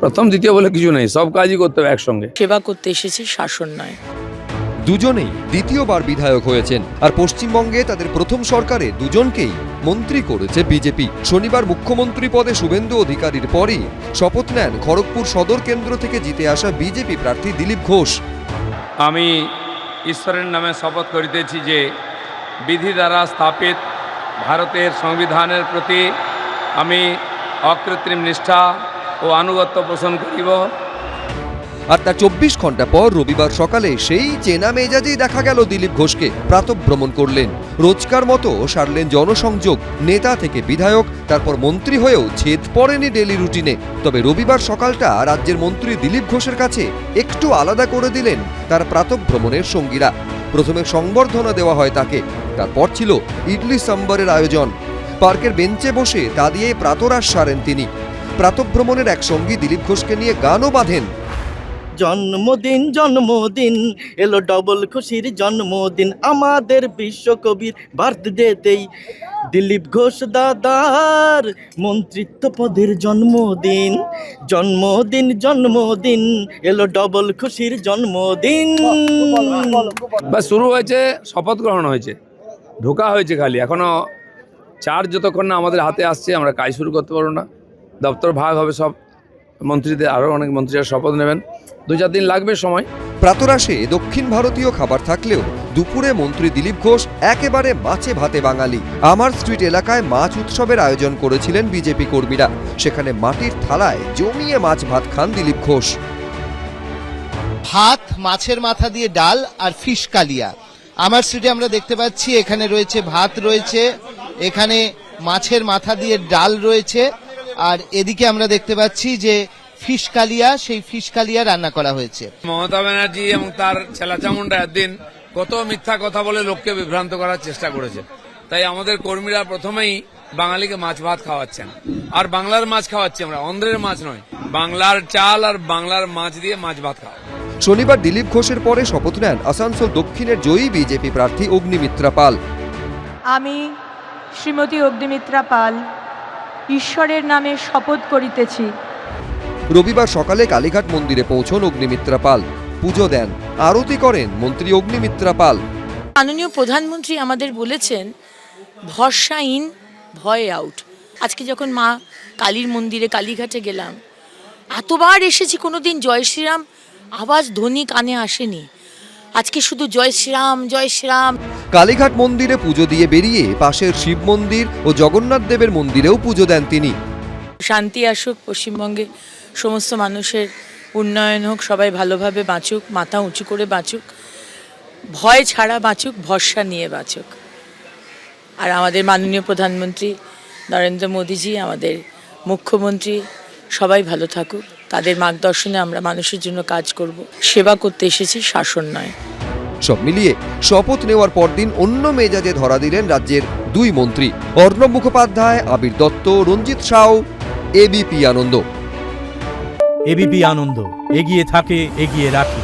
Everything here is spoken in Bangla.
প্রথম দ্বিতীয় বলে কিছু নেই, সব কাজই করতে হবে একসঙ্গে। সেবা করতে এসেছি, শাসন নয়। দুজনেই দ্বিতীয়বার বিধায়ক হয়েছেন, আর পশ্চিমবঙ্গে তাদের প্রথম সরকারে দুজনকেই মন্ত্রী করেছে বিজেপি। শনিবার মুখ্যমন্ত্রী পদে শুভেন্দু অধিকারীর পরই শপথ নেন খড়গপুর সদর কেন্দ্র থেকে জিতে আসা বিজেপি প্রার্থী দিলীপ ঘোষ। আমি ঈশ্বরের নামে শপথ করিতেছি যে বিধি দ্বারা স্থাপিত ভারতের সংবিধানের প্রতি আমি অকৃত্রিম নিষ্ঠা ও আনুগত্য পোষণ করিব। আর তার 24 ঘন্টা পর রবিবার সকালে সেই চেনা মেজাজেই দেখা গেল দিলীপ ঘোষকে। প্রাতঃভ্রমণ করলেন, রোজকার মতো সারলেন জনসংযোগ। নেতা থেকে বিধায়ক, তারপর মন্ত্রী হয়েও ছেদ পড়েনি ডেলি রুটিনে। তবে রবিবার সকালটা রাজ্যের মন্ত্রী দিলীপ ঘোষের কাছে একটু আলাদা করে দিলেন তার প্রাতঃভ্রমণের সঙ্গীরা। প্রথমে সংবর্ধনা দেওয়া হয় তাকে, তারপর ছিল ইডলি সাম্বরের আয়োজন। পার্কের বেঞ্চে বসে তা দিয়ে প্রাতরাশ সারেন তিনি। প্রাতঃভ্রমণের এক সঙ্গী দিলীপ ঘোষকে নিয়ে গানও বাঁধেন। জন্মদিন জন্মদিন এলো ডবল খুশির জন্মদিন, আমাদের বিশ্বকবির বার্থডেতেই দিলীপ ঘোষ দাদার মন্ত্রিত্ব পদের জন্মদিন। জন্মদিন জন্মদিন এলো ডবল খুশির জন্মদিন। বাস শুরু হয়েছে, শপথ গ্রহণ হয়েছে, ঢোকা হয়েছে খালি। এখনো চার্জ যতক্ষণ না আমাদের হাতে আসছে আমরা কাজ শুরু করতে পারবো না। দপ্তর ভাগ হবে সব মন্ত্রীদের, আরও অনেক মন্ত্রীরা শপথ নেবেন, 2-4 দিন লাগবে সময়। প্রাতরাশে দক্ষিণ ভারতীয় খাবার থাকলেও দুপুরে মন্ত্রী দিলীপ ঘোষ একেবারে মাছে ভাতে বাঙালি। আমার স্ট্রিট এলাকায় মাছ উৎসবের আয়োজন করেছিলেন বিজেপি কর্মীরা। সেখানে মাটির থালায় জমিয়ে মাছ ভাত খান দিলীপ ঘোষ। ভাত, মাছের মাথা দিয়ে ডাল আর ফিশ কালিয়া। আমার স্ট্রিটে আমরা দেখতে পাচ্ছি এখানে রয়েছে ভাত, রয়েছে এখানে মাছের মাথা দিয়ে ডাল রয়েছে, আর এদিকে আমরা দেখতে পাচ্ছি যে ফিশ কালিয়া, সেই ফিশ কালিয়া রান্না করা হয়েছে। মমতা ব্যানার্জি এবং তার ছেলাচামুন্ডা একদিন কত মিথ্যা কথা বলে লোককে বিভ্রান্ত করার চেষ্টা করেছে। তাই আমাদের কর্মীরা প্রথমেই বাঙালিকে মাছ ভাত খাওয়াচ্ছেন, আর বাংলার মাছ খাওয়াচ্ছি আমরা, অন্ধ্রের মাছ নয়। বাংলার চাল আর বাংলার মাছ দিয়ে মাছ ভাত খাওয়া। শনিবার দিলীপ ঘোষের পরে শপথ নেন আসানসোল দক্ষিণের জয়ী বিজেপি প্রার্থী অগ্নিমিত্রা পাল। আমি শ্রীমতী অগ্নিমিত্রা পাল ঈশ্বরের নামে শপথ করিতেছি। রবিবার সকালে কালীঘাট মন্দিরে পৌঁছন অগ্নিমিত্রা পাল, পুজো দেন, আরতি করেন মন্ত্রী অগ্নিমিত্রা পাল। মাননীয় প্রধানমন্ত্রী আমাদের বলেছেন ভরসা ইন, ভয় আউট। আজকে যখন মা কালীর মন্দিরে কালীঘাটে গেলাম, এতবার এসেছি, কোনোদিন জয় শ্রীরাম আওয়াজ ধ্বনি কানে আসেনি। আজকে শুধু জয় শ্রীরাম জয় শ্রীরাম। কালীঘাট মন্দিরে পুজো দিয়ে বেরিয়ে পাশের শিব মন্দির ও জগন্নাথ দেবের মন্দিরেও পুজো দেন তিনি। শান্তি আসুক পশ্চিমবঙ্গে, সমস্ত মানুষের উন্নয়ন হোক, সবাই ভালোভাবে বাঁচুক, মাথা উঁচু করে বাঁচুক, ভয় ছাড়া বাঁচুক, ভরসা নিয়ে বাঁচুক। আর আমাদের মাননীয় প্রধানমন্ত্রী নরেন্দ্র মোদীজি, আমাদের মুখ্যমন্ত্রী, সবাই ভালো থাকুক। তাদের মার্গদর্শনে আমরা মানুষের জন্য কাজ করব। সেবা করতে এসেছি, শাসন নয়। সব মিলিয়ে শপথ নেওয়ার পরদিন অন্য মেজাজে ধরা দিলেন রাজ্যের দুই মন্ত্রী অর্ণব মুখোপাধ্যায়, আবির দত্ত, রঞ্জিত সাউ। এবিপি আনন্দ। এবিপি আনন্দ, এগিয়ে থাকে, এগিয়ে রাখে।